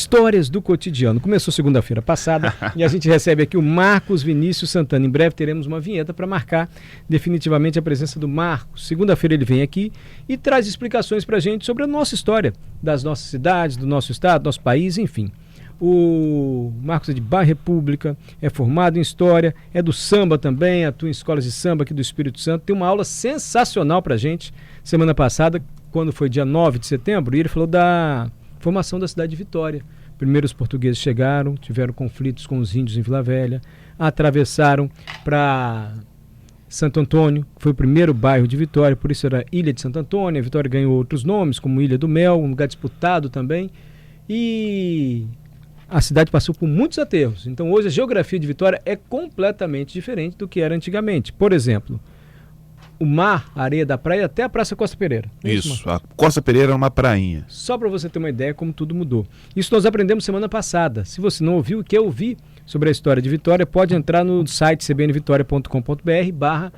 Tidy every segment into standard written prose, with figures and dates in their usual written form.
Histórias do cotidiano. Começou segunda-feira passada e a gente recebe aqui o Marcos Vinícius Santana. Em breve teremos uma vinheta para marcar definitivamente a presença do Marcos. Segunda-feira ele vem aqui e traz explicações para a gente sobre a nossa história, das nossas cidades, do nosso estado, do nosso país, enfim. O Marcos é de Bairro República, é formado em História, é do samba também, atua em escolas de samba aqui do Espírito Santo. Tem uma aula sensacional para a gente semana passada, quando foi dia 9 de setembro, e ele falou da formação da cidade de Vitória. Primeiro os portugueses chegaram, tiveram conflitos com os índios em Vila Velha, atravessaram para Santo Antônio, que foi o primeiro bairro de Vitória, por isso era Ilha de Santo Antônio. A Vitória ganhou outros nomes, como Ilha do Mel, um lugar disputado também, e a cidade passou por muitos aterros. Então hoje a geografia de Vitória é completamente diferente do que era antigamente. Por exemplo, o mar, a areia da praia, até a Praça Costa Pereira. Isso, a Costa Pereira é uma prainha. Só para você ter uma ideia como tudo mudou. Isso nós aprendemos semana passada. Se você não ouviu e quer ouvir sobre a história de Vitória, pode entrar no site cbnvitoria.com.br/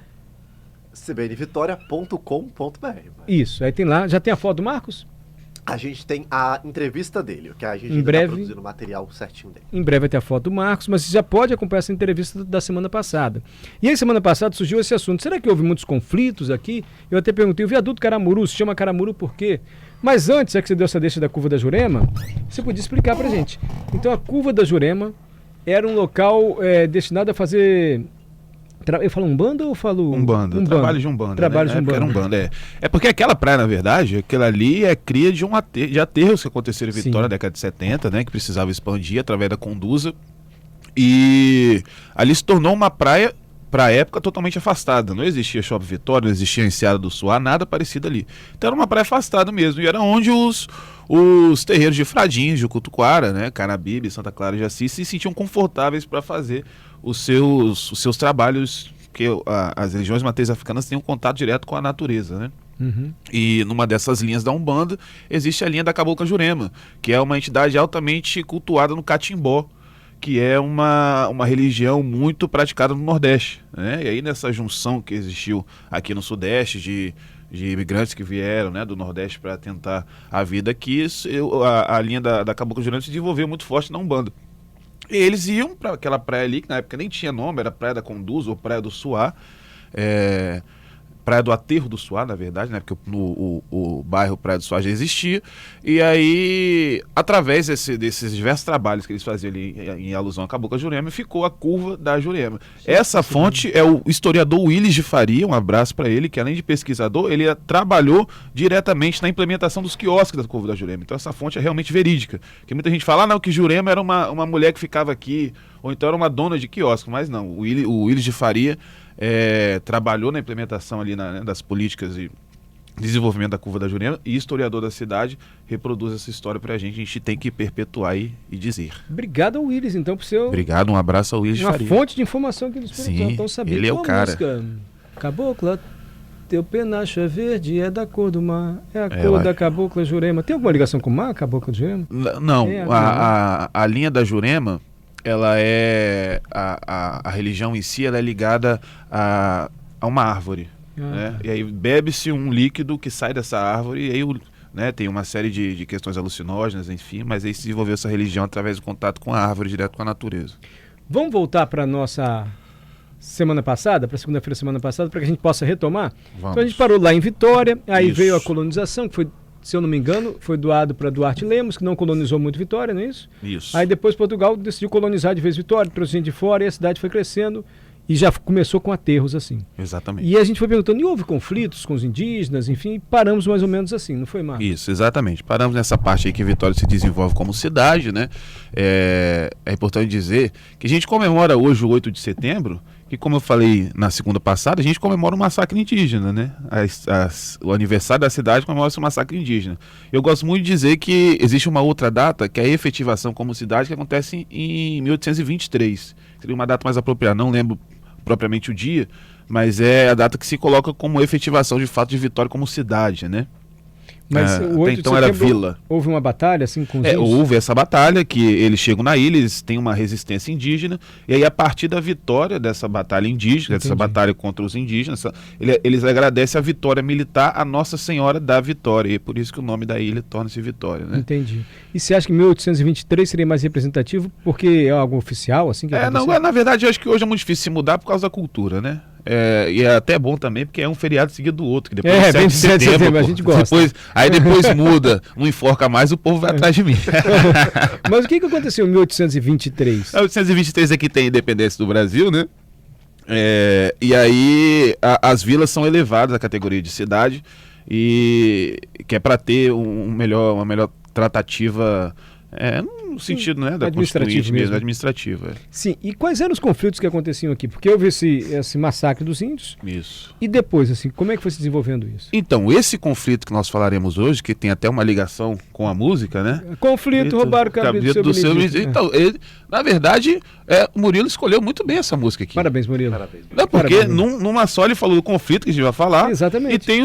cbnvitoria.com.br. Isso, aí tem lá. Já tem a foto do Marcos? A gente tem a entrevista dele, que a gente está produzindo o material certinho dele. Em breve vai ter a foto do Marcos, mas você já pode acompanhar essa entrevista da semana passada. E aí, semana passada, surgiu esse assunto. Será que houve muitos conflitos aqui? Eu até perguntei, o viaduto Caramuru se chama Caramuru por quê? Mas antes, que você deu essa deixa da Curva da Jurema, você podia explicar pra gente. Então, a Curva da Jurema era um local destinado a fazer... Eu falo Umbanda ou eu falo... Umbanda, trabalho de Umbanda. Trabalho de Umbanda. Era Umbanda, é porque aquela praia, na verdade, aquela ali é cria de de aterros que aconteceram em Vitória na década de 70, né, que precisava expandir através da Condusa. E ali se tornou uma praia, para a época, totalmente afastada. Não existia Shopping Vitória, não existia Enseada do Suá, nada parecido ali. Então era uma praia afastada mesmo. E era onde os terreiros de Fradinhos, de Cutuquara, né, Canabibe, Santa Clara de Assis, se sentiam confortáveis para fazer os seus trabalhos, que as religiões matrizes africanas têm um contato direto com a natureza, né? Uhum. E numa dessas linhas da Umbanda existe a linha da Cabocla Jurema, que é uma entidade altamente cultuada no Catimbó, que é uma religião muito praticada no Nordeste, né? E aí nessa junção que existiu aqui no Sudeste de imigrantes que vieram, né, do Nordeste para tentar a vida aqui, a linha da Cabocla Jurema se desenvolveu muito forte na Umbanda. E eles iam para aquela praia ali, que na época nem tinha nome, era Praia da Conduza ou Praia do Suá, Praia do Aterro do Suá, na verdade, né, porque o bairro Praia do Suá já existia. E aí, através desses diversos trabalhos que eles faziam ali em alusão à Cabocla Jurema, ficou a Curva da Jurema. Essa fonte é o historiador Willis de Faria, um abraço para ele, que além de pesquisador, ele trabalhou diretamente na implementação dos quiosques da Curva da Jurema. Então essa fonte é realmente verídica. Porque muita gente fala, não, que Jurema era uma mulher que ficava aqui, ou então era uma dona de quiosque, mas não, o Willis de Faria trabalhou na implementação ali das políticas de desenvolvimento da Curva da Jurema, e historiador da cidade reproduz essa história pra gente. A gente tem que perpetuar e dizer. Obrigado ao Willis, então, por seu... Obrigado, um abraço ao Willis de Faria. Uma fonte de informação aqui do Espírito Santo. Então, sabia. Ele é o cara. Música, Cabocla, teu penacho é verde, é da cor do mar, é a cor da Cabocla Jurema. Tem alguma ligação com o mar, Cabocla Jurema? Não, a linha da Jurema, ela a religião em si, ela é ligada a uma árvore, né? E aí bebe-se um líquido que sai dessa árvore, e aí tem uma série de questões alucinógenas, enfim, mas aí se desenvolveu essa religião através do contato com a árvore, direto com a natureza. Vamos voltar para a nossa semana passada, para segunda-feira semana passada, para que a gente possa retomar? Vamos. Então a gente parou lá em Vitória, aí Isso. veio a colonização, que foi, se eu não me engano, foi doado para Duarte Lemos, que não colonizou muito Vitória, não é isso? Isso. Aí depois Portugal decidiu colonizar de vez Vitória, trouxe gente de fora, e a cidade foi crescendo, e já começou com aterros assim. Exatamente. E a gente foi perguntando, e houve conflitos com os indígenas, enfim, e paramos mais ou menos assim, não foi, Marcos? Isso, exatamente. Paramos nessa parte aí que Vitória se desenvolve como cidade, né? É importante dizer que a gente comemora hoje o 8 de setembro, que, como eu falei na segunda passada, a gente comemora o massacre indígena, né? O aniversário da cidade comemora-se o massacre indígena. Eu gosto muito de dizer que existe uma outra data, que é a efetivação como cidade, que acontece em 1823. Seria uma data mais apropriada, não lembro propriamente o dia, mas é a data que se coloca como efetivação de fato de Vitória como cidade, né? Mas o 8 então de era setembro, vila. houve uma batalha assim com os índios? Houve essa batalha que eles chegam na ilha, eles têm uma resistência indígena, e aí a partir da vitória dessa batalha indígena, dessa batalha contra os indígenas, eles agradecem a vitória militar a Nossa Senhora da Vitória, e é por isso que o nome da ilha torna-se Vitória, né? Entendi. E você acha que 1823 seria mais representativo porque é algo oficial assim que Não, na verdade eu acho que hoje é muito difícil se mudar por causa da cultura, né? E é até bom também porque é um feriado seguido do outro, que depois do 7 de setembro, a gente gosta. Depois muda, não enforca mais, o povo vai atrás de mim. Mas o que aconteceu em 1823? 1823 é que tem a independência do Brasil, né? E aí as vilas são elevadas à categoria de cidade, e que é para ter uma melhor tratativa, no sentido, né, da administrativo mesmo. Administrativa. Sim, e quais eram os conflitos que aconteciam aqui? Porque houve esse massacre dos índios. Isso. E depois, assim, como é que foi se desenvolvendo isso? Então, esse conflito que nós falaremos hoje, que tem até uma ligação com a música, né? Conflito, roubaram o cabrito do seu Benedito. Então, na verdade, o Murilo escolheu muito bem essa música aqui. Parabéns, Murilo. Parabéns. Porque numa só ele falou do conflito que a gente vai falar. Exatamente. E tem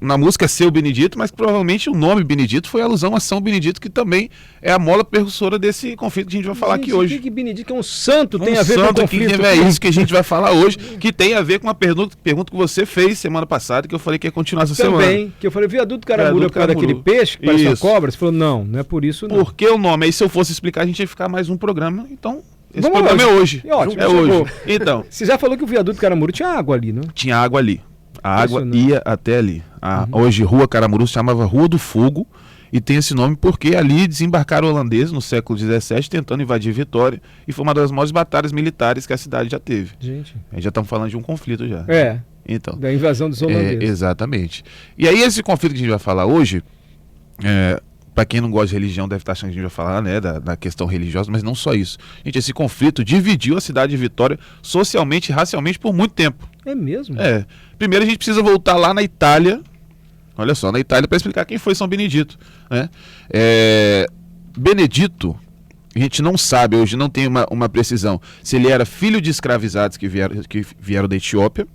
na música é Seu Benedito, mas provavelmente o nome Benedito foi alusão a São Benedito, que também é a mola percussora desse conflito que a gente vai falar aqui hoje. O que Benedito, que é um santo, tem a ver com o conflito? É isso que a gente vai falar hoje, que tem a ver com a pergunta que você fez semana passada, que eu falei que ia continuar essa semana. Também, que eu falei, viaduto Caramuru é por causa daquele peixe que parece uma cobra. Você falou, não é por isso não. Por que o nome? Aí se eu fosse explicar, a gente ia ficar mais um programa, então... Esse Vamos programa hoje. é hoje. Hoje. Então. Você já falou que o viaduto Caramuru tinha água ali, não? Tinha água ali. A água ia até ali. Hoje, Rua Caramuru se chamava Rua do Fogo, e tem esse nome porque ali desembarcaram holandeses no século XVII tentando invadir Vitória, e foi uma das maiores batalhas militares que a cidade já teve. Gente. Aí já estamos falando de um conflito já. Então, da invasão dos holandeses. Exatamente. E aí esse conflito que a gente vai falar hoje, para quem não gosta de religião deve estar achando que a gente vai falar, né, da questão religiosa, mas não só isso. Gente, esse conflito dividiu a cidade de Vitória socialmente e racialmente por muito tempo. É mesmo? Primeiro a gente precisa voltar lá na Itália, olha só, na Itália, para explicar quem foi São Benedito, né? Benedito, a gente não sabe, hoje não tem uma precisão, se ele era filho de escravizados que vieram da Etiópia,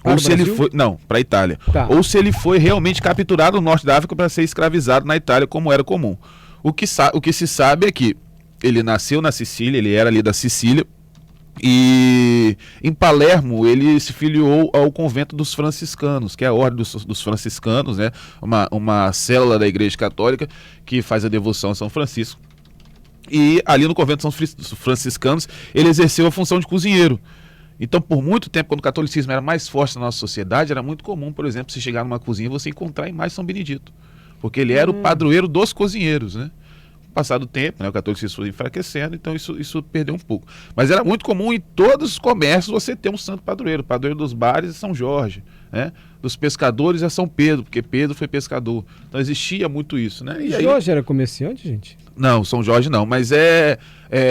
ou se ele foi, para a Itália, ou se ele foi realmente capturado no norte da África para ser escravizado na Itália, como era comum. O que se sabe é que ele nasceu na Sicília, ele era ali da Sicília, e em Palermo ele se filiou ao convento dos franciscanos, que é a ordem dos franciscanos, né? uma célula da Igreja Católica que faz a devoção a São Francisco. E ali no convento dos franciscanos ele exerceu a função de cozinheiro. Então, por muito tempo, quando o catolicismo era mais forte na nossa sociedade, era muito comum, por exemplo, você chegar numa cozinha e você encontrar a imagem de São Benedito, porque ele era o padroeiro dos cozinheiros, né? Passado o tempo, né, o catolicismo foi enfraquecendo, então isso perdeu um pouco. Mas era muito comum em todos os comércios você ter um santo padroeiro. O padroeiro dos bares é São Jorge, né? Dos pescadores é São Pedro, porque Pedro foi pescador. Então existia muito isso, né? E Jorge era comerciante, gente? Não, São Jorge não, mas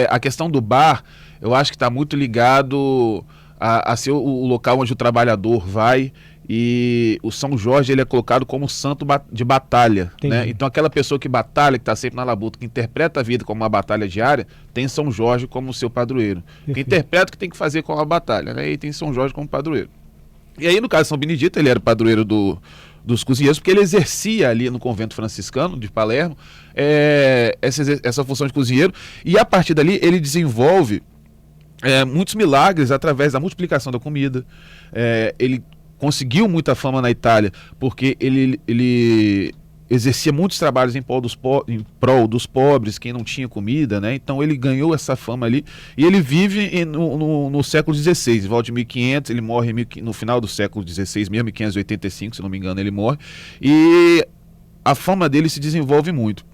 a questão do bar, eu acho que está muito ligado a ser o local onde o trabalhador vai, e o São Jorge ele é colocado como santo de batalha, né? Então aquela pessoa que batalha, que está sempre na labuta, que interpreta a vida como uma batalha diária, tem São Jorge como seu padroeiro. Que interpreta o que tem que fazer com a batalha, né? E tem São Jorge como padroeiro. E aí no caso de São Benedito, ele era padroeiro dos cozinheiros, porque ele exercia ali no convento franciscano de Palermo essa função de cozinheiro, e a partir dali ele desenvolve muitos milagres através da multiplicação da comida. Ele conseguiu muita fama na Itália porque ele exercia muitos trabalhos em prol dos pobres, quem não tinha comida, né? Então ele ganhou essa fama ali, e ele vive no século XVI, volta de 1500, ele morre no final do século XVI, mesmo 1585, se não me engano, ele morre, e a fama dele se desenvolve muito,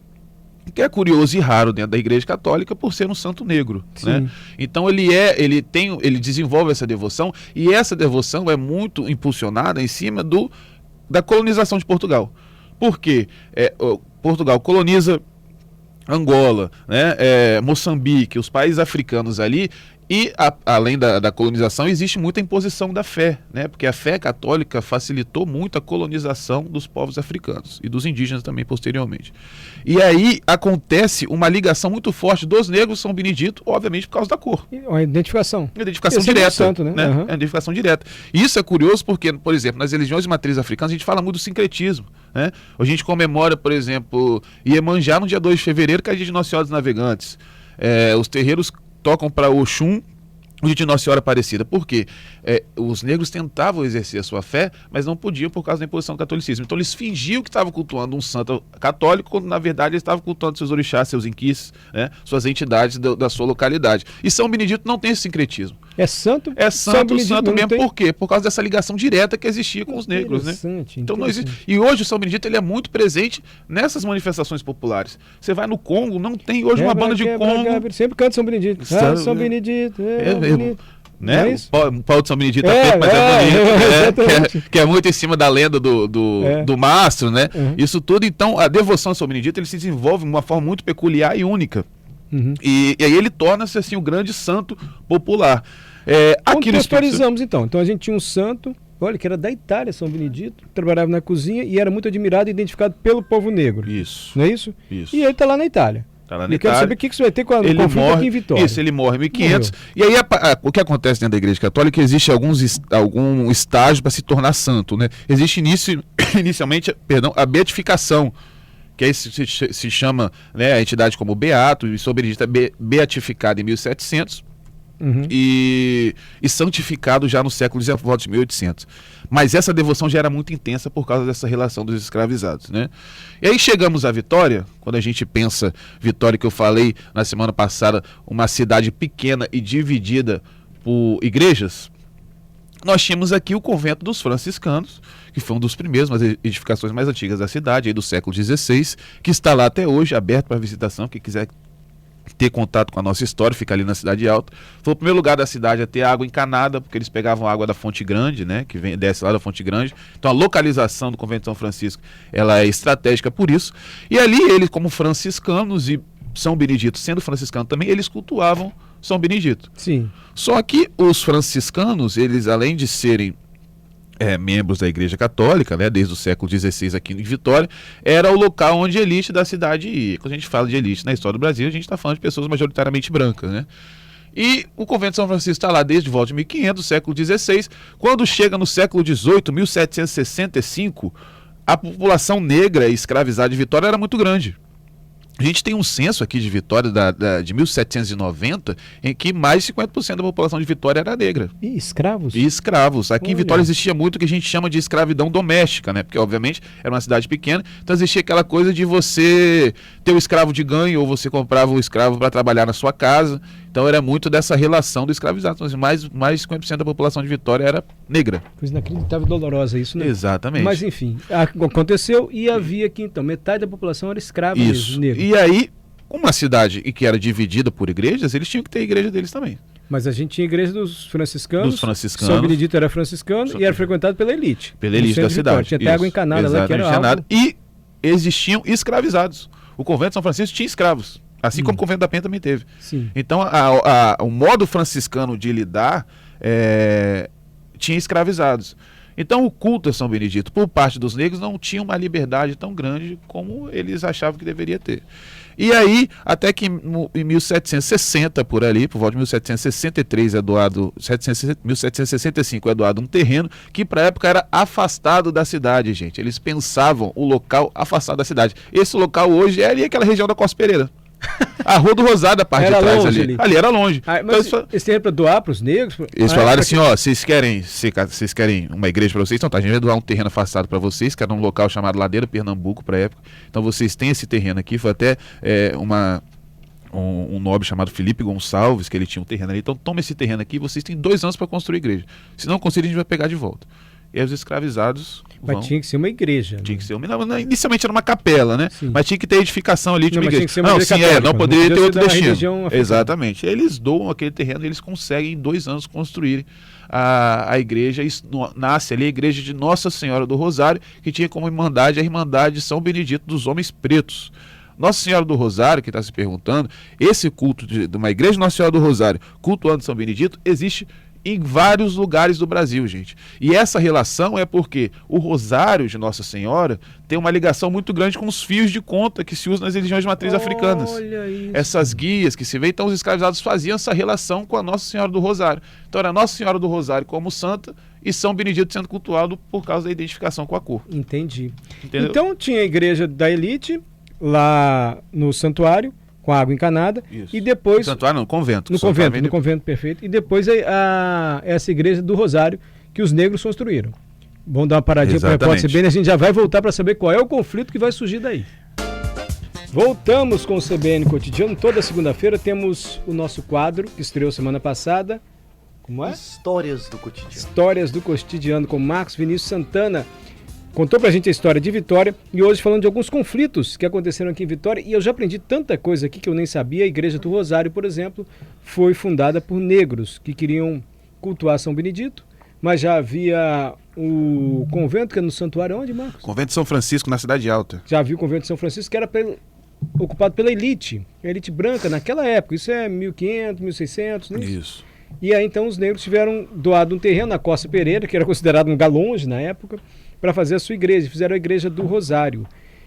que é curioso e raro dentro da Igreja Católica por ser um santo negro, né? Então ele desenvolve essa devoção, e essa devoção é muito impulsionada em cima da colonização de Portugal. Por quê? Portugal coloniza Angola, né? Moçambique, os países africanos ali, E, além da colonização, existe muita imposição da fé, né? Porque a fé católica facilitou muito a colonização dos povos africanos e dos indígenas também, posteriormente. E aí acontece uma ligação muito forte dos negros São Benedito, obviamente, por causa da cor. Uma identificação. Identificação Esse é direta. o santo, né? Uhum. É identificação direta. E isso é curioso porque, por exemplo, nas religiões de matriz africana, a gente fala muito do sincretismo, né? A gente comemora, por exemplo, Iemanjá no dia 2 de fevereiro, que é dia de Nossa Senhora dos Navegantes. Os terreiros tocam para Oxum o dia de Nossa Senhora Aparecida. Por quê? Os negros tentavam exercer a sua fé, mas não podiam por causa da imposição do catolicismo. Então eles fingiam que estavam cultuando um santo católico, quando na verdade eles estavam cultuando seus orixás, seus inquis, né? Suas entidades da sua localidade. E São Benedito não tem esse sincretismo. É santo? É santo mesmo. Tem... Por quê? Por causa dessa ligação direta que existia com os negros, né? Então, não existe... E hoje o São Benedito ele é muito presente nessas manifestações populares. Você vai no Congo, não tem hoje uma banda de Congo. Sempre canta São Benedito. São Benedito. Né? O pau de São Benedito é preto, mas é bonito, que é muito em cima da lenda do mastro, né? Uhum. Isso tudo, então, a devoção a São Benedito ele se desenvolve de uma forma muito peculiar e única. Uhum. E aí ele torna-se assim o grande santo popular. Contextualizamos então. Então a gente tinha um santo, olha, que era da Itália, São Benedito, trabalhava na cozinha e era muito admirado e identificado pelo povo negro. Isso. Não é isso? Isso. E ele está lá na Itália. Eu quero saber o que você vai ter com o conflito aqui em Vitória. Isso, ele morre em 1500. E aí o que acontece dentro da Igreja Católica, existe algum estágio para se tornar santo, né? Existe inicialmente a beatificação, que aí se chama, né, a entidade como beato, e São Benedito é beatificado em 1700. Uhum. E santificado já no século XIX, de 1800. Mas essa devoção já era muito intensa por causa dessa relação dos escravizados, né? E aí chegamos à Vitória, quando a gente pensa, Vitória, que eu falei na semana passada, uma cidade pequena e dividida por igrejas, nós tínhamos aqui o convento dos franciscanos, que foi um dos primeiros, uma das edificações mais antigas da cidade, aí do século XVI, que está lá até hoje, aberto para visitação, quem quiser ter contato com a nossa história, fica ali na Cidade Alta. Foi o primeiro lugar da cidade a ter água encanada, porque eles pegavam água da Fonte Grande, né, que desce lá da Fonte Grande. Então a localização do convento de São Francisco, ela é estratégica por isso. E ali eles, como franciscanos e São Benedito sendo franciscano também, eles cultuavam São Benedito. Sim. Só que os franciscanos, eles além de serem membros da Igreja Católica, né, desde o século XVI aqui em Vitória, era o local onde a elite da cidade ia. Quando a gente fala de elite na história do Brasil, a gente está falando de pessoas majoritariamente brancas, né? E o convento de São Francisco está lá desde volta de 1500, século XVI. Quando chega no século XVIII, 1765, a população negra escravizada de Vitória era muito grande. A gente tem um censo aqui de Vitória de 1790 em que mais de 50% da população de Vitória era negra. E escravos? E escravos. Aqui em Vitória existia muito o que a gente chama de escravidão doméstica, né? Porque, obviamente, era uma cidade pequena, então existia aquela coisa de você ter o escravo de ganho ou você comprava o escravo para trabalhar na sua casa. Então era muito dessa relação do escravizado. Então, mais de 50% da população de Vitória era negra. Coisa inacreditável e dolorosa isso, né? Exatamente. Mas enfim, aconteceu e havia aqui então, metade da população era escrava mesmo, negra. E aí, uma cidade que era dividida por igrejas, eles tinham que ter a igreja deles também. Mas a gente tinha a igreja dos franciscanos. São Benedito era franciscano e era frequentado pela elite. Pela elite da cidade. Tinha até água encanada lá, que era algo. E existiam escravizados. O convento de São Francisco tinha escravos. Assim como o convento da Penha também teve. Sim. Então, o modo franciscano de lidar tinha escravizados. Então, o culto a São Benedito, por parte dos negros, não tinha uma liberdade tão grande como eles achavam que deveria ter. E aí, até que em 1760, por ali, por volta de 1763, 1765, é doado um terreno que, para a época, era afastado da cidade, gente. Eles pensavam o local afastado da cidade. Esse local hoje é ali aquela região da Costa Pereira. A Rua do Rosário, a parte de trás ali. Ali era longe. Mas então, esse terreno para doar para os negros? Eles falaram assim, ó, vocês querem uma igreja para vocês? Então tá, a gente vai doar um terreno afastado para vocês, que era um local chamado Ladeira Pernambuco para a época. Então vocês têm esse terreno aqui, foi até um nobre chamado Felipe Gonçalves, que ele tinha um terreno ali. Então toma esse terreno aqui, vocês têm 2 anos para construir a igreja. Se não construir, a gente vai pegar de volta. E aí os escravizados Mas tinha que ser uma igreja. Tinha que ser inicialmente era uma capela, né? Sim. Mas tinha que ter edificação ali, mas tinha que ser uma igreja católica, não poderia ter outro destino. Religião Exatamente. Eles doam aquele terreno e eles conseguem em 2 anos construir a igreja. Nasce ali a igreja de Nossa Senhora do Rosário, que tinha como irmandade a Irmandade de São Benedito dos Homens Pretos. Nossa Senhora do Rosário, que está se perguntando, esse culto de uma igreja de Nossa Senhora do Rosário, cultuando São Benedito, existe em vários lugares do Brasil, gente. E essa relação é porque o Rosário de Nossa Senhora tem uma ligação muito grande com os fios de conta que se usam nas religiões de matriz africanas. Olha isso. Essas guias que se vê, então os escravizados faziam essa relação com a Nossa Senhora do Rosário. Então era Nossa Senhora do Rosário como santa e São Benedito sendo cultuado por causa da identificação com a cor. Entendi. Entendeu? Então tinha a igreja da elite lá no santuário, com a água encanada, Isso. e depois... Santuário não, no convento. No convento, perfeito. E depois essa igreja do Rosário que os negros construíram. Vamos dar uma paradinha para a repórter CBN, a gente já vai voltar para saber qual é o conflito que vai surgir daí. Voltamos com o CBN Cotidiano. Toda segunda-feira temos o nosso quadro, que estreou semana passada. Como é? Histórias do cotidiano. Histórias do Cotidiano, com Marcos Vinícius Santana. Contou pra gente a história de Vitória e hoje falando de alguns conflitos que aconteceram aqui em Vitória. E eu já aprendi tanta coisa aqui que eu nem sabia. A Igreja do Rosário, por exemplo, foi fundada por negros que queriam cultuar São Benedito, mas já havia o convento, que é no santuário onde, Marcos? Convento de São Francisco, na Cidade Alta. Já havia o convento de São Francisco, que era ocupado pela elite, a elite branca naquela época. Isso é 1500, 1600, né? Isso. E aí então os negros tiveram doado um terreno na Costa Pereira, que era considerado um lugar longe na época, para fazer a sua igreja. Fizeram a Igreja do Rosário.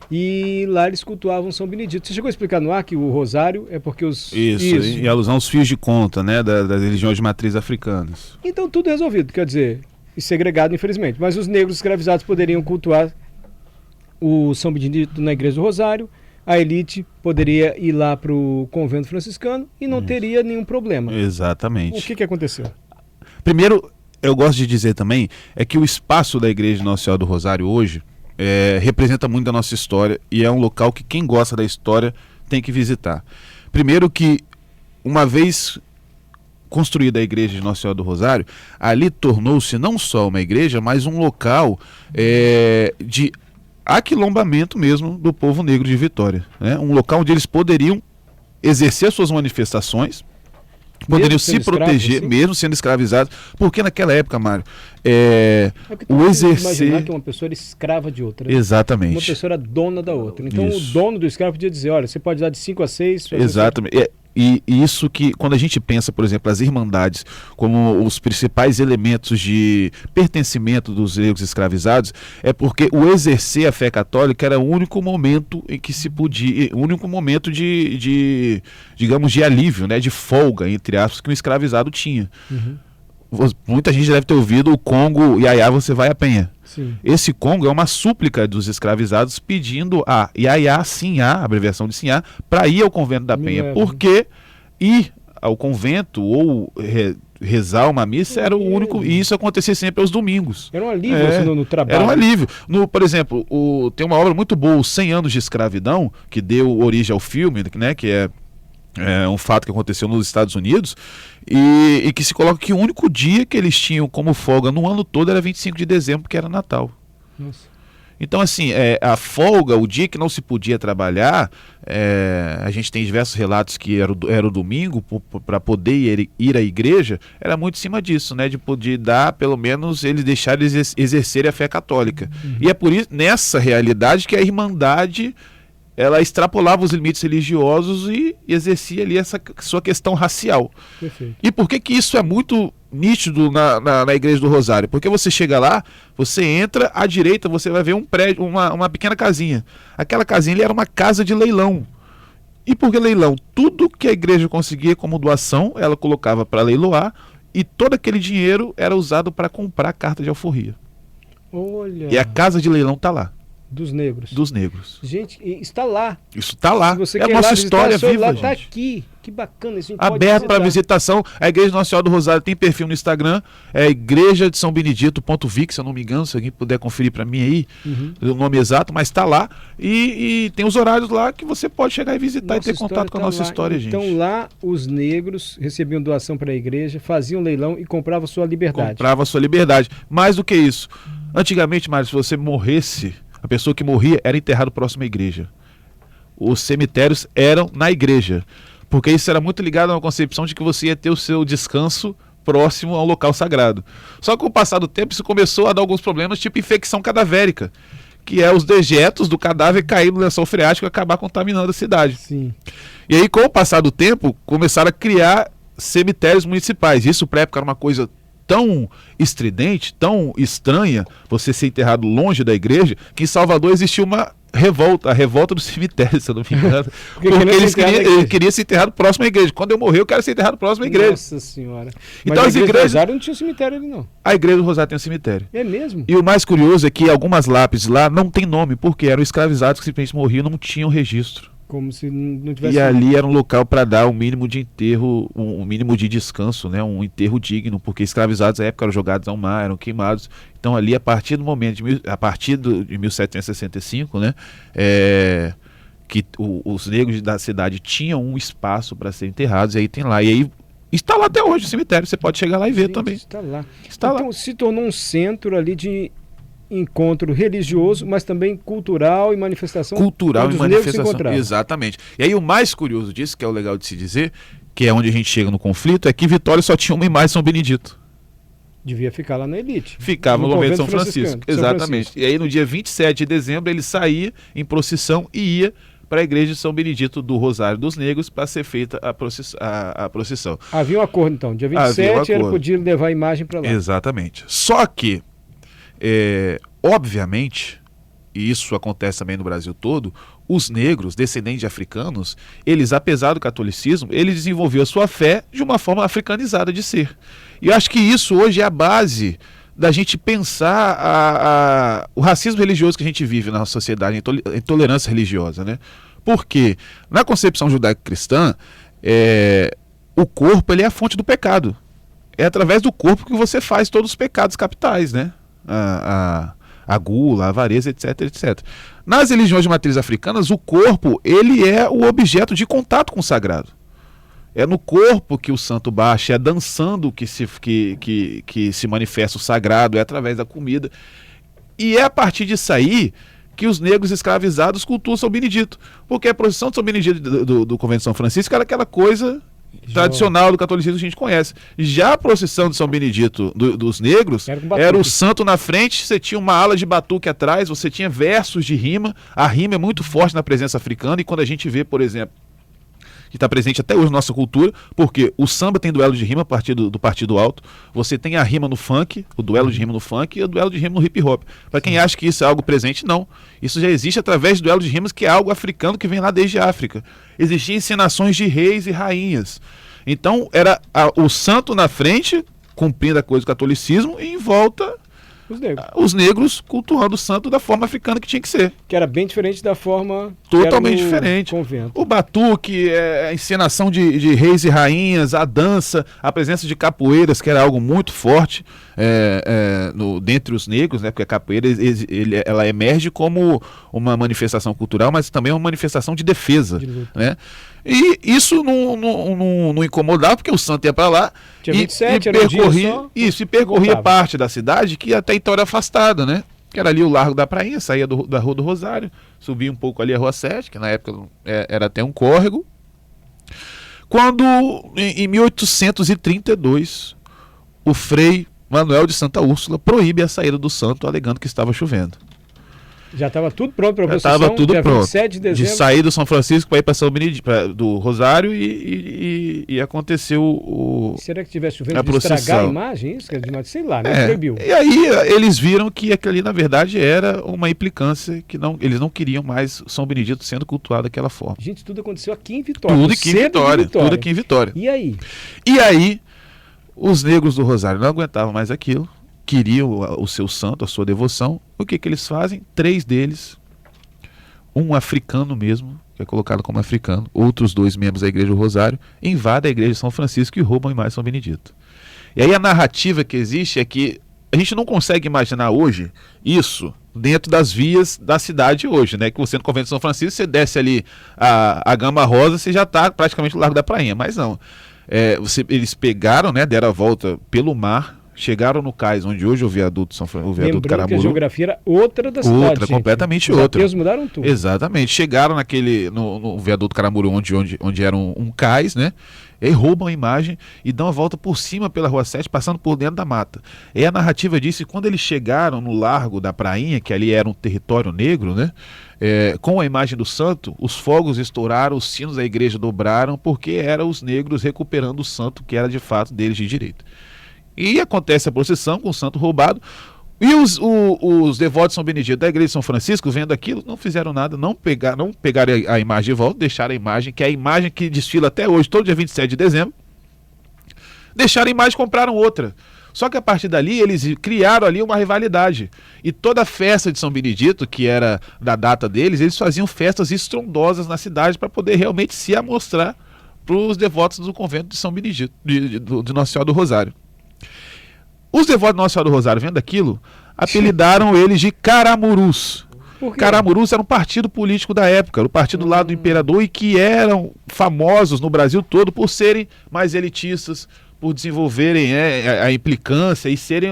E lá eles cultuavam São Benedito. Você chegou a explicar no ar que o Rosário é porque os... Isso. Em alusão aos fios de conta, né, das religiões de matriz africanas. Então tudo resolvido, quer dizer, e segregado infelizmente. Mas os negros escravizados poderiam cultuar o São Benedito na Igreja do Rosário, a elite poderia ir lá para o convento franciscano e não teria nenhum problema. Exatamente. O que aconteceu? Primeiro, eu gosto de dizer também, é que o espaço da Igreja de Nossa Senhora do Rosário hoje representa muito da nossa história e é um local que quem gosta da história tem que visitar. Primeiro que, uma vez construída a Igreja de Nossa Senhora do Rosário, ali tornou-se não só uma igreja, mas um local de aquilombamento mesmo do povo negro de Vitória, né? Um local onde eles poderiam exercer suas manifestações, poderiam se proteger, mesmo sendo escravizados, porque naquela época, Mário, o exercer... Imaginar que uma pessoa era escrava de outra. Né? Exatamente. Uma pessoa era dona da outra. Então Isso. o dono do escravo podia dizer, olha, você pode dar de 5 a 6... Exatamente. E isso que, quando a gente pensa, por exemplo, as irmandades como os principais elementos de pertencimento dos negros escravizados, é porque o exercer a fé católica era o único momento em que se podia, o único momento digamos, de alívio, né, de folga, entre aspas, que um escravizado tinha. Uhum. Muita gente deve ter ouvido o Congo Iaiá, você vai a Penha. Sim. Esse Congo é uma súplica dos escravizados pedindo a Iaiá, Sinhá, a abreviação de Sinhá, para ir ao convento da Penha. Porque ir ao convento ou rezar uma missa era o único, e isso acontecia sempre aos domingos. Era um alívio assim, no trabalho. Era um alívio. Por exemplo, tem uma obra muito boa, Os 100 Anos de Escravidão, que deu origem ao filme, né, que é um fato que aconteceu nos Estados Unidos, e que se coloca que o único dia que eles tinham como folga no ano todo era 25 de dezembro, que era Natal. Nossa. Então, assim, a folga, o dia que não se podia trabalhar, a gente tem diversos relatos que era o domingo, para poder ir à igreja, era muito em cima disso, né? De poder dar, pelo menos, eles deixarem exercerem a fé católica. Uhum. E é por isso, nessa realidade, que a Irmandade... ela extrapolava os limites religiosos e exercia ali essa sua questão racial. Perfeito. E por que isso é muito nítido na Igreja do Rosário? Porque você chega lá, você entra à direita, você vai ver um prédio, uma pequena casinha. Aquela casinha ali era uma casa de leilão. E por que leilão? Tudo que a igreja conseguia como doação, ela colocava para leiloar, e todo aquele dinheiro era usado para comprar carta de alforria. Olha. E a casa de leilão está lá. Dos negros. Dos negros. Gente, está lá. Isso está lá. Se você é a quer nossa lá história viva, lá, gente. tá aqui. Que bacana isso. Aberto para visitação. A Igreja de Nossa Senhora do Rosário tem perfil no Instagram. É Igreja de São Benedito.vic, se eu não me engano, se alguém puder conferir para mim aí, o nome exato, mas está lá. E tem os horários lá que você pode chegar e visitar e ter contato com a nossa história, gente. Então lá os negros recebiam doação para a igreja, faziam leilão e compravam sua liberdade. Comprava sua liberdade. Mais do que isso. Antigamente, Mário, se você morresse, a pessoa que morria era enterrada próximo à igreja. Os cemitérios eram na igreja. Porque isso era muito ligado a uma concepção de que você ia ter o seu descanso próximo ao local sagrado. Só que com o passar do tempo isso começou a dar alguns problemas, tipo infecção cadavérica, que é os dejetos do cadáver cair no lençol freático e acabar contaminando a cidade. Sim. E aí, com o passar do tempo, começaram a criar cemitérios municipais. Isso para a época era uma coisa tão estridente, tão estranha, você ser enterrado longe da igreja, que em Salvador existia uma revolta, a revolta do cemitério, se eu não me engano. Porque ele queria ser enterrado próximo à igreja. Quando eu morrer, eu quero ser enterrado próximo à igreja. Nossa senhora. Então mas as igrejas... do Rosário não tinha cemitério ali, não. A igreja do Rosário tem um cemitério. É mesmo? E o mais curioso é que algumas lápides lá não tem nome, porque eram escravizados que simplesmente morriam, não tinham registro. Como se não tivesse... E ali era um local para dar um mínimo de enterro, um mínimo de descanso, né? Um enterro digno, porque escravizados na época eram jogados ao mar, eram queimados. Então ali, a partir do momento, de 1765, né? Que os negros da cidade tinham um espaço para ser enterrados, e aí tem lá. E aí está lá até hoje o cemitério, você pode chegar lá e ver. Gente, também. Está lá. Está então lá. Se tornou um centro ali de encontro religioso, mas também cultural e manifestação. Cultural e manifestação, se exatamente. E aí o mais curioso disso, que é o legal de se dizer, que é onde a gente chega no conflito, é que Vitória só tinha uma imagem de São Benedito. Devia ficar lá na elite. Ficava no convento de São Francisco. Exatamente. E aí no dia 27 de dezembro ele saía em procissão e ia para a igreja de São Benedito do Rosário dos Negros para ser feita a procissão. Havia um acordo então, dia 27 ele podia levar a imagem para lá. Exatamente. Só que obviamente, e isso acontece também no Brasil todo, os negros, descendentes de africanos, eles, apesar do catolicismo, eles desenvolveram a sua fé de uma forma africanizada de ser. E eu acho que isso hoje é a base da gente pensar o racismo religioso que a gente vive na nossa sociedade, a intolerância religiosa, né? Porque na concepção judaico-cristã, o corpo ele é a fonte do pecado. É através do corpo que você faz todos os pecados capitais, né? A gula, a avareza, etc, etc. Nas religiões de matriz africanas, o corpo ele é o objeto de contato com o sagrado. É no corpo que o santo baixa, é dançando que se manifesta o sagrado, é através da comida. E é a partir disso aí que os negros escravizados cultuam São Benedito. Porque a procissão de São Benedito do convento de São Francisco era aquela coisa tradicional do catolicismo que a gente conhece. Já a procissão de São Benedito dos negros era o santo na frente, você tinha uma ala de batuque atrás, você tinha versos de rima. A rima é muito forte na presença africana, e quando a gente vê, por exemplo, que está presente até hoje na nossa cultura, porque o samba tem duelo de rima a partir do Partido Alto, você tem a rima no funk, o duelo de rima no funk e o duelo de rima no hip hop. Para quem acha que isso é algo presente, não. Isso já existe através do duelo de rimas, que é algo africano que vem lá desde a África. Existiam encenações de reis e rainhas. Então era o santo na frente, cumprindo a coisa do catolicismo, e em volta os negros cultuando o santo da forma africana que tinha que ser. Que era bem diferente da forma totalmente diferente. Convento. O batuque, a encenação de reis e rainhas, a dança, a presença de capoeiras, que era algo muito forte dentre os negros, né? Porque a capoeira ela emerge como uma manifestação cultural, mas também uma manifestação de defesa, né? E isso não incomodava, porque o santo ia para lá e percorria parte da cidade que até então era afastada, né? Que era ali o Largo da Prainha, saía da Rua do Rosário, subia um pouco ali a Rua 7, que na época era até um córrego. Quando, em 1832, o Frei Manuel de Santa Úrsula proíbe a saída do santo, alegando que estava chovendo. Já estava tudo pronto para a procissão? Estava tudo pronto. 27 de dezembro. De sair do São Francisco para ir para São Benedito, do Rosário, e aconteceu Será que tivesse chovendo de estragar a imagem? Isso, sei lá, né? Proibiu. E aí eles viram que aquilo ali, na verdade, era uma implicância, que eles não queriam mais São Benedito sendo cultuado daquela forma. Gente, tudo aconteceu aqui em Vitória. Tudo aqui em Vitória. E aí? E aí, os negros do Rosário não aguentavam mais aquilo, queriam o seu santo, a sua devoção. O que eles fazem? 3 deles, um africano mesmo, que é colocado como africano, outros 2 membros da igreja do Rosário, invadem a igreja de São Francisco e roubam a imagem de São Benedito. E aí a narrativa que existe é que a gente não consegue imaginar hoje isso dentro das vias da cidade hoje, né? Que você no convento de São Francisco, você desce ali a Gama Rosa, você já está praticamente no Largo da Prainha, mas não. Eles pegaram, né, deram a volta pelo mar, chegaram no cais, onde hoje é o viaduto Lembrando que a Caramuru. geografia era outra da cidade. Outra, gente. completamente Os outra. aterros mudaram tudo. Exatamente. Chegaram no viaduto Caramuru, onde era um cais, né? E roubam a imagem e dão a volta por cima pela Rua 7, passando por dentro da mata. E a narrativa disse que quando eles chegaram no largo da Prainha, que ali era um território negro, né? Com a imagem do santo, os fogos estouraram, os sinos da igreja dobraram, porque eram os negros recuperando o santo, que era de fato deles de direito. E acontece a procissão com o santo roubado. E os devotos de São Benedito da igreja de São Francisco, vendo aquilo, não fizeram nada, não pegaram a imagem de volta, deixaram a imagem, que é a imagem que desfila até hoje, todo dia 27 de dezembro. Deixaram a imagem e compraram outra. Só que a partir dali eles criaram ali uma rivalidade. E toda a festa de São Benedito, que era da data deles, eles faziam festas estrondosas na cidade para poder realmente se amostrar para os devotos do convento de São Benedito, de Nossa Senhora do Rosário. Os devotos de Nossa Senhora do Rosário, vendo aquilo, apelidaram eles de caramurus. Por quê? Caramurus era um partido político da época, o partido lá do imperador, e que eram famosos no Brasil todo por serem mais elitistas, por desenvolverem a implicância e serem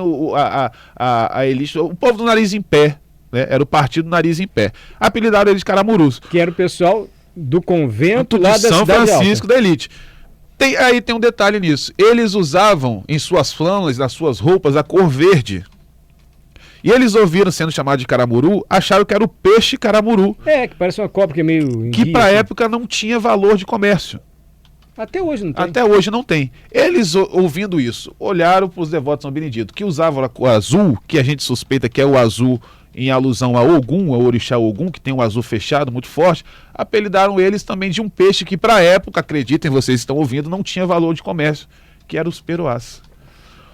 a elite, o povo do nariz em pé, né? Era o partido do nariz em pé. Apelidaram eles de caramurus. Que era o pessoal do convento De lá da São cidade Francisco alta. da elite. Aí tem um detalhe nisso. Eles usavam em suas flâmulas, nas suas roupas, a cor verde. E eles ouviram sendo chamado de caramuru, acharam que era o peixe caramuru, Que parece uma cobra que é meio... que enguia, para a assim. época não tinha valor de comércio. Até hoje não tem. Até hoje não tem. Eles, ouvindo isso, olharam para os devotos de São Benedito, que usavam a cor azul, que a gente suspeita que é o azul em alusão a Ogum, ao orixá Ogum, que tem um azul fechado muito forte, apelidaram eles também de um peixe que, para a época, acreditem, vocês estão ouvindo, não tinha valor de comércio, que era os peruás.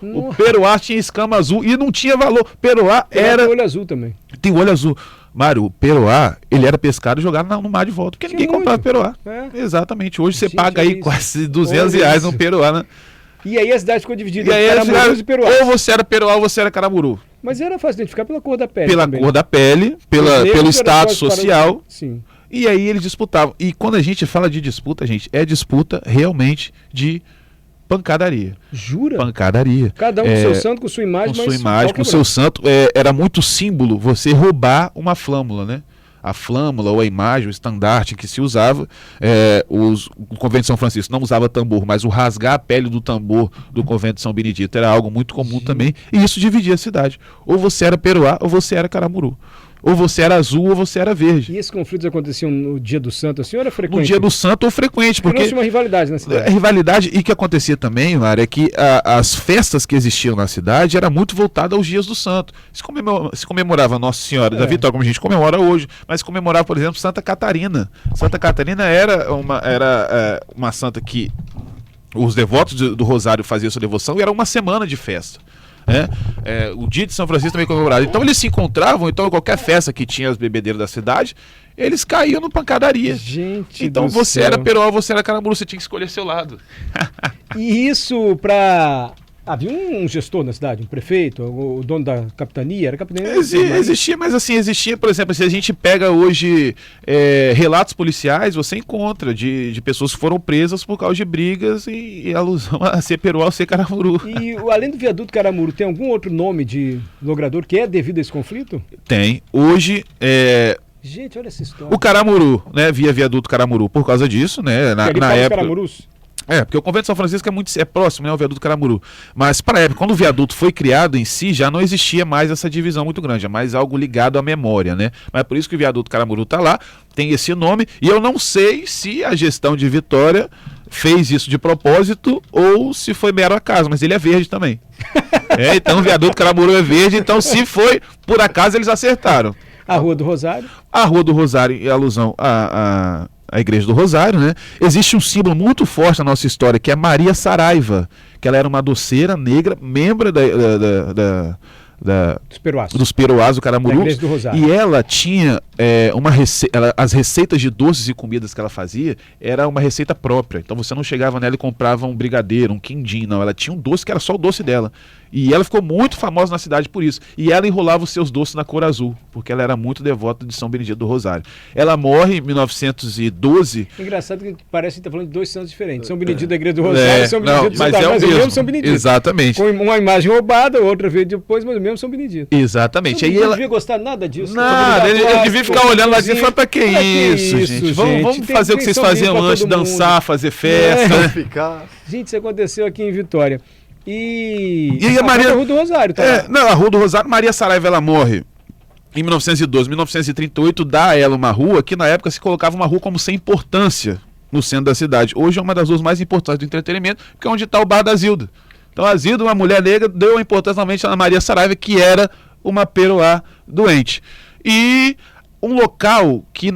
O peruá tinha escama azul e não tinha valor. Peruá era... Tem olho azul também. Tem olho azul. Mário, o peruá, ele era pescado e jogado no mar de volta, porque Tinha ninguém comprava muito. peruá. É. Exatamente. Hoje você Gente, paga aí isso. quase R$200 Olha no isso. peruá, né? E aí a cidade ficou dividida E aí, em caramurus e peruás. ou você era peruá ou você era caramuru. Mas era fácil identificar pela cor da pele Pela também. cor da pele, Os negros pelo eram status só os social. Sim. E aí eles disputavam. E quando a gente fala de disputa, gente, é disputa realmente de pancadaria. Jura? Pancadaria. Cada um com seu santo, com sua imagem, Com mas sua imagem, pau com seu quebrando. santo. Era muito símbolo você roubar uma flâmula, né? A flâmula ou a imagem, o estandarte que se usava, o convento de São Francisco não usava tambor, mas o rasgar a pele do tambor do convento de São Benedito era algo muito comum também, e isso dividia a cidade. Ou você era peruá ou você era caramuru. Ou você era azul ou você era verde. E esses conflitos aconteciam no dia do santo, assim, ou era frequente? No dia do santo ou frequente, porque Criou-se uma rivalidade na a cidade. rivalidade, e que acontecia também, Mário, é que as festas que existiam na cidade era muito voltada aos dias do santo. Se comemorava Nossa Senhora da Vitória, como a gente comemora hoje, mas se comemorava, por exemplo, Santa Catarina. Santa Catarina era uma santa que os devotos do Rosário faziam sua devoção e era uma semana de festa. O dia de São Francisco também comemorado. Então eles se encontravam, então qualquer festa que tinha as bebedeiras da cidade, eles caíam no pancadaria. Gente Então do você céu. era peruá, você era caramuru, você tinha que escolher seu lado. E isso para... Havia um gestor na cidade, um prefeito, o dono da capitania, era capitania... Existia, mas assim, existia, por exemplo, se a gente pega hoje relatos policiais, você encontra de pessoas que foram presas por causa de brigas e alusão a ser peruá ou ser caramuru. E além do viaduto Caramuru, tem algum outro nome de logrador que é devido a esse conflito? Tem. Hoje, Gente, olha essa história. o Caramuru, né, via viaduto Caramuru, por causa disso, né, Ali na fala os época... caramurus. Porque o convento de São Francisco é próximo, né, ao viaduto Caramuru. Mas para a época, quando o viaduto foi criado em si, já não existia mais essa divisão muito grande, é mais algo ligado à memória, né? Mas é por isso que o viaduto Caramuru está lá, tem esse nome, e eu não sei se a gestão de Vitória fez isso de propósito ou se foi mero acaso, mas ele é verde também. Então o viaduto Caramuru é verde, então se foi por acaso eles acertaram. A Rua do Rosário. A Rua do Rosário, em alusão à Igreja do Rosário, né? Existe um símbolo muito forte na nossa história, que é Maria Saraiva, que ela era uma doceira negra, membro Dos Peruás do Caramuru. E ela tinha as receitas de doces e comidas que ela fazia, era uma receita própria. Então você não chegava nela e comprava um brigadeiro, um quindim, não. Ela tinha um doce que era só o doce dela. E ela ficou muito famosa na cidade por isso. E ela enrolava os seus doces na cor azul, porque ela era muito devota de São Benedito do Rosário. Ela morre em 1912. Engraçado que parece que está falando de dois santos diferentes. São Benedito da Igreja do Rosário e São Benedito do Rosário. Mas é o mesmo São Benedito. Exatamente. Com uma imagem roubada, outra veio depois, mas o mesmo São Benedito. Exatamente. Aí ela não devia gostar nada disso. Nada, ele devia ficar olhando lá e falar, pra que isso, gente? Vamos fazer o que vocês faziam antes, dançar, fazer festa. Ficar... Gente, isso aconteceu aqui em Vitória. E a Maria... Rua do Rosário, tá? A Rua do Rosário, Maria Saraiva, ela morre em 1912, 1938, dá a ela uma rua que na época se colocava uma rua como sem importância no centro da cidade. Hoje é uma das ruas mais importantes do entretenimento, porque é onde está o Bar da Zilda. Então a Zilda, uma mulher negra, deu a importância realmente a Maria Saraiva, que era uma peruá doente. E um local que,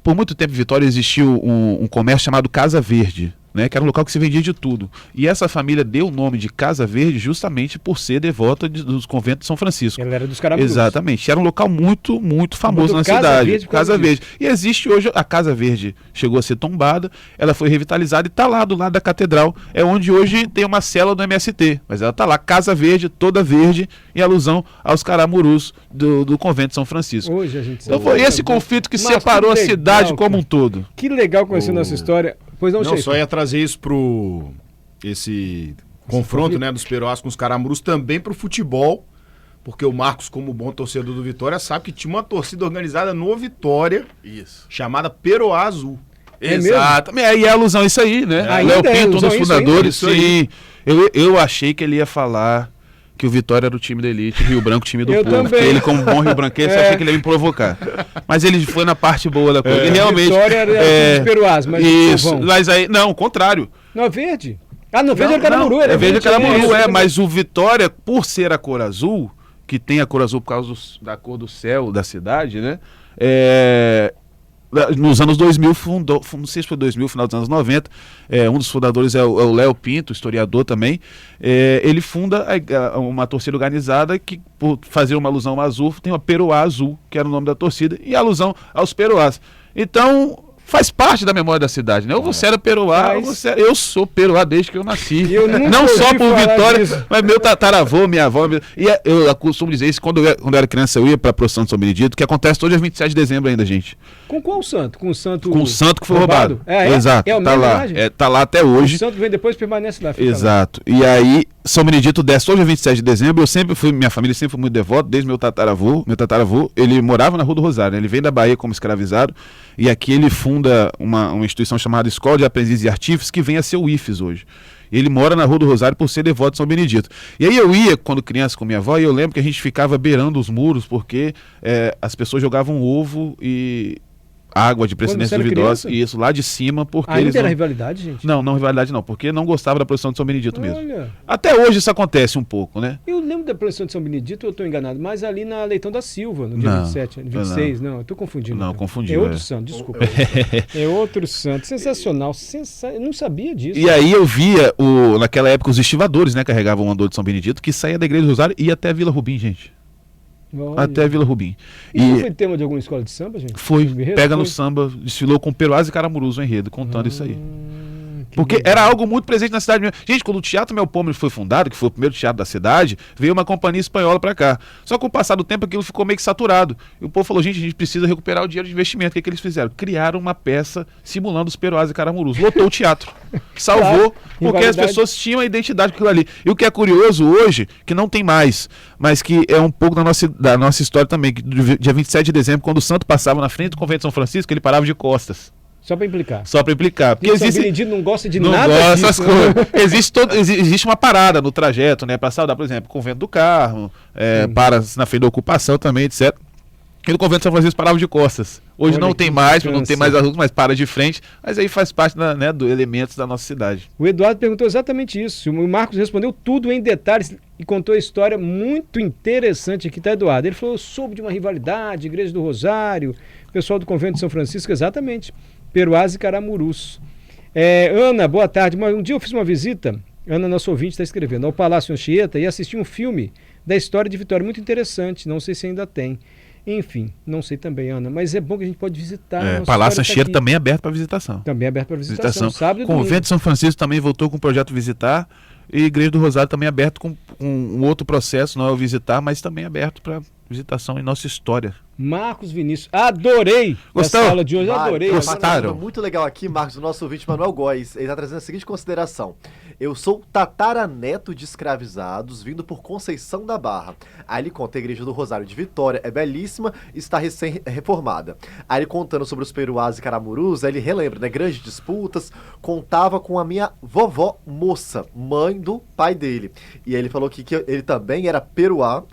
por muito tempo em Vitória existiu um comércio chamado Casa Verde, né, que era um local que se vendia de tudo. E essa família deu o nome de Casa Verde justamente por ser devota dos conventos de São Francisco. Ela era dos Caramurus. Exatamente. Era um local muito, muito famoso na cidade. Casa Verde. E existe hoje, a Casa Verde chegou a ser tombada, ela foi revitalizada e está lá do lado da catedral. É onde hoje tem uma cela do MST. Mas ela está lá, Casa Verde, toda verde, em alusão aos Caramurus do convento de São Francisco. Hoje a gente então foi esse conflito que separou a cidade como um todo. Que legal conhecer nossa história. Pois não, só ia trazer isso esse confronto, né, dos Peruás com os Caramurus também pro futebol, porque o Marcos, como bom torcedor do Vitória, sabe que tinha uma torcida organizada no Vitória, chamada Peruá Azul. Exato. E é alusão a isso aí, né? Léo Pinto, um dos fundadores, sim. Eu achei que ele ia falar que o Vitória era o time da elite, Rio Branco o time do povo. Porque ele, como bom rio branquense, achei que ele ia me provocar. Mas ele foi na parte boa da coisa. E realmente, Vitória era dos Peruás, mas isso, mas aí, não, o contrário. Não, é verde. Ah, não, verde era Caramuru. É verde Caramuru, mas o Vitória, por ser a cor azul, que tem a cor azul por causa da cor do céu da cidade, né? Nos anos 2000, não sei se foi 2000, final dos anos 90, um dos fundadores é o Léo Pinto, historiador também. Ele funda uma torcida organizada que, por fazer uma alusão ao azul, tem uma Peruá Azul, que era o nome da torcida, e alusão aos Peruás. Então, faz parte da memória da cidade, né? Você era Peruá, eu sou Peruá desde que eu nasci. Não só por Vitória, mas meu tataravô, minha avó. E eu costumo dizer isso, quando eu era criança, eu ia para a procissão de São Benedito, que acontece todo dia 27 de dezembro ainda, gente. Com qual santo? Com o santo que foi roubado. Exato. Tá lá. Tá lá até hoje. O santo vem depois, permanece lá. Exato. Lá. E aí, São Benedito desce hoje, 27 de dezembro. Minha família sempre foi muito devota, desde meu tataravô. Meu tataravô, ele morava na Rua do Rosário, né? Ele vem da Bahia como escravizado. E aqui ele funda uma instituição chamada Escola de Aprendizes e Artífices, que vem a ser o IFES hoje. Ele mora na Rua do Rosário por ser devoto de São Benedito. E aí eu ia, quando criança, com minha avó, e eu lembro que a gente ficava beirando os muros, porque as pessoas jogavam ovo e água de precedência duvidosa, e isso lá de cima, porque ainda era rivalidade, gente? Não rivalidade não, porque não gostava da procissão de São Benedito mesmo. Até hoje isso acontece um pouco, né? Eu lembro da procissão de São Benedito, eu estou enganado, mas ali na Leitão da Silva, no dia 27, 26, não, eu estou confundindo. Não, confundi. É outro santo, desculpa. É outro santo, sensacional, eu não sabia disso. E aí eu via, naquela época, os estivadores, né, carregavam o andor de São Benedito, que saía da Igreja do Rosário e ia até a Vila Rubim, gente. Olha. Até Vila Rubim. E foi tema de alguma escola de samba, gente? Foi, pega no samba, desfilou com Peruás e Caramurus o enredo, contando isso aí. Porque legal. Era algo muito presente na cidade mesmo. Gente, quando o Teatro Melpomene foi fundado, que foi o primeiro teatro da cidade, veio uma companhia espanhola pra cá. Só que com o passar do tempo aquilo ficou meio que saturado. E o povo falou, gente, a gente precisa recuperar o dinheiro de investimento. O que eles fizeram? Criaram uma peça simulando os Peruás e Caramurus. Lotou o teatro. Salvou, porque as pessoas tinham a identidade com aquilo ali. E o que é curioso hoje, que não tem mais, mas que é um pouco da nossa história também, que dia 27 de dezembro, quando o santo passava na frente do convento de São Francisco, ele parava de costas. Só para implicar. Porque São Benedito não gosta de não nada gosta disso. Existe uma parada no trajeto, né? Para saudar, por exemplo, o Convento do Carmo, para na frente da ocupação também, etc. E no Convento de São Francisco parava de costas. Hoje não tem mais adultos, mas para de frente. Mas aí faz parte do elementos da nossa cidade. O Eduardo perguntou exatamente isso. O Marcos respondeu tudo em detalhes e contou a história muito interessante aqui, tá, Eduardo? Ele falou, eu soube de uma rivalidade, Igreja do Rosário, pessoal do Convento de São Francisco, exatamente. Peruás e Caramurus. Ana, boa tarde. Um dia eu fiz uma visita, Ana, nosso ouvinte, está escrevendo, ao Palácio Anchieta e assisti um filme da história de Vitória. Muito interessante, não sei se ainda tem. Enfim, não sei também, Ana, mas é bom que a gente pode visitar. Nossa Palácio história tá Anchieta aqui. também é aberto para visitação. Também é aberto para visitação. Sábado e Convento domingo. de São Francisco também voltou com o projeto Visitar. E Igreja do Rosário também aberto com um outro processo, não é o Visitar, mas também aberto para visitação em nossa história. Marcos Vinícius, adorei Gostou? essa aula de hoje, adorei. Gostaram? Muito legal aqui, Marcos, o nosso ouvinte Manuel Góes. Ele está trazendo a seguinte consideração. Eu sou tataraneto de escravizados, vindo por Conceição da Barra. Aí ele conta a Igreja do Rosário de Vitória, é belíssima, está recém-reformada. Aí ele contando sobre os peruás e caramurus, aí ele relembra, né, grandes disputas, contava com a minha vovó moça, mãe do pai dele. E aí ele falou que ele também era peruá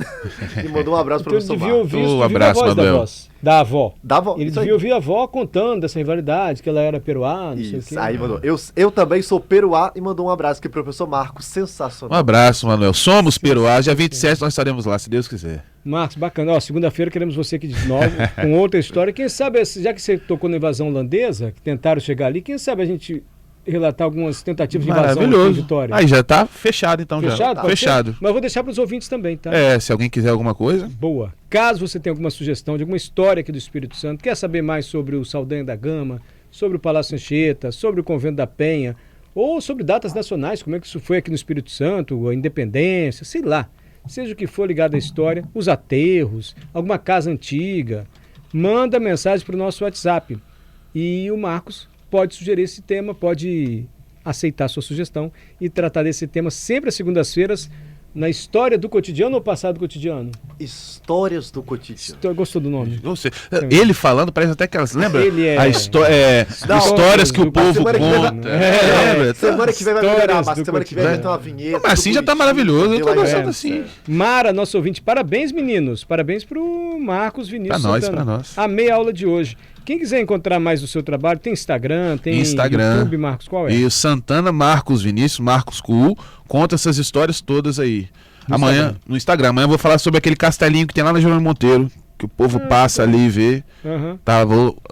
e mandou um abraço para o Então ele professor devia Marcos. ouvir, Um devia abraço, a voz Manuel. da avó. Da avó, Ele isso aí. devia ouvir a avó contando dessa rivalidade, que ela era peruá, não sei o Isso, quê. aí mandou. Eu também sou peruá e mandou um abraço aqui pro professor Marcos, Um sensacional. abraço, Manuel. Somos Peruá. Dia 27 nós estaremos lá, se Deus quiser. Marcos, bacana. Ó, segunda-feira queremos você aqui de novo, com outra história. Quem sabe, já que você tocou na invasão holandesa, que tentaram chegar ali, quem sabe a gente relatar algumas tentativas de invasão aqui em Maravilhoso. Vitória. Aí já tá fechado então Fechado? já. Pode ser? Fechado. Mas eu vou deixar para os ouvintes também, tá? Se alguém quiser alguma coisa. Boa. Caso você tenha alguma sugestão de alguma história aqui do Espírito Santo, quer saber mais sobre o Saldanha da Gama, sobre o Palácio Anchieta, sobre o Convento da Penha, ou sobre datas nacionais, como é que isso foi aqui no Espírito Santo, a independência, sei lá. Seja o que for ligado à história, os aterros, alguma casa antiga, manda mensagem para o nosso WhatsApp. E o Marcos pode sugerir esse tema, pode aceitar a sua sugestão e tratar desse tema sempre às segundas-feiras, na história do cotidiano ou passado cotidiano? Histórias do cotidiano. Gostou do nome? Você, ele falando, parece até que elas. Lembra? Ele é- A Não, histórias que o do- povo semana que vem vai- conta. É. Semana que vem vai Histórias melhorar, do mas semana que vem vai ter cotidiano. uma vinheta. Mas assim tudo já tá bonitinho, maravilhoso. Eu tô entendeu? gostando É. assim. Mara, nosso ouvinte, parabéns, meninos. Parabéns pro Marcos Vinícius. Pra nós, Santana. pra nós. Amei a aula de hoje. Quem quiser encontrar mais do seu trabalho, tem Instagram, tem Instagram. YouTube, Marcos, qual é? E o Santana Marcos Vinícius, Marcos Cool, conta essas histórias todas aí. Amanhã, no Instagram. Amanhã eu vou falar sobre aquele castelinho que tem lá na Jerônimo Monteiro, que o povo passa ali e vê. Aham. Tá,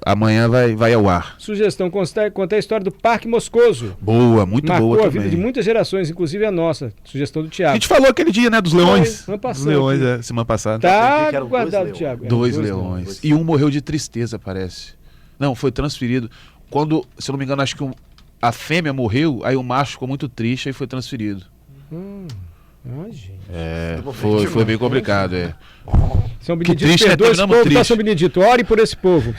amanhã vai ao ar. Sugestão, conta a história do Parque Moscoso. Boa, muito Marcou boa a também. vida de muitas gerações, inclusive a nossa. Sugestão do A Thiago. gente falou aquele dia, né, dos leões. Foi, ano passado. Dos leões, semana passada. Tá Entendi que eram guardado, dois Thiago. leões. Eram Dois leões. E um morreu de tristeza, parece. Não, foi transferido. Quando, se eu não me engano, acho que a fêmea morreu, aí o macho ficou muito triste e foi transferido. Ai, gente. Foi bem complicado, São Benedito, triste, né? perdoa esse Terminamos povo, tá, triste. São Benedito? Ore por esse povo.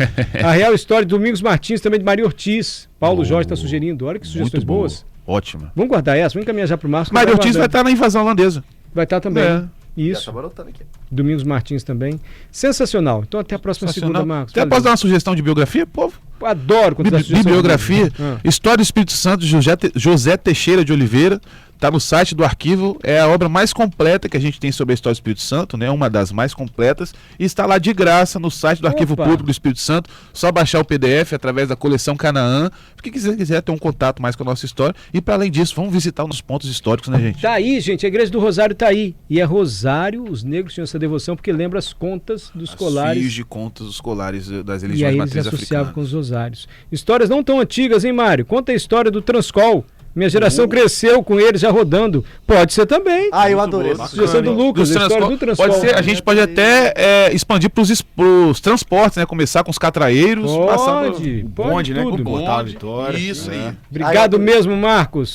A real história de Domingos Martins, também de Maria Ortiz. Paulo Jorge está sugerindo. Olha que sugestões Muito boa. boas. Ótima. Vamos guardar essa, vamos encaminhar já pro Marcos. Maria Ortiz vai estar na invasão holandesa. Vai estar também. É. né? Já Isso. estamos anotando aqui. Domingos Martins também. Sensacional. Então até a próxima segunda, Marcos. Até Valeu. posso dar uma sugestão de biografia, povo? Adoro quando dá sugestão. Bibliografia. Ah. História do Espírito Santo de José Teixeira de Oliveira. Está no site do arquivo. É a obra mais completa que a gente tem sobre a história do Espírito Santo, né? Uma das mais completas. E está lá de graça no site do Arquivo Opa. Público do Espírito Santo. Só baixar o PDF através da coleção Canaã. Quem quiser ter um contato mais com a nossa história. E para além disso, vamos visitar os pontos históricos, né, gente? Tá aí, gente. A Igreja do Rosário tá aí. E é Rosário, os negros tinham essa devoção porque lembra as contas dos Fios colares. de contas dos colares das E religiões aí de eles matriz associavam africana. com os rosários. Histórias não tão antigas, hein, Mário? Conta a história do Transcol. Minha geração cresceu com ele já rodando. Pode ser também. Ah, eu Muito adorei boa, essa Sugestão do sugestão. Lucas, a história do Transcol. Pode ser, a gente pode até expandir para os transportes, né? Começar com os catraeiros, passar Pode, O pode bonde, né? tudo. Com o Portal Vitória. Isso aí. Obrigado Aí, mesmo, Marcos.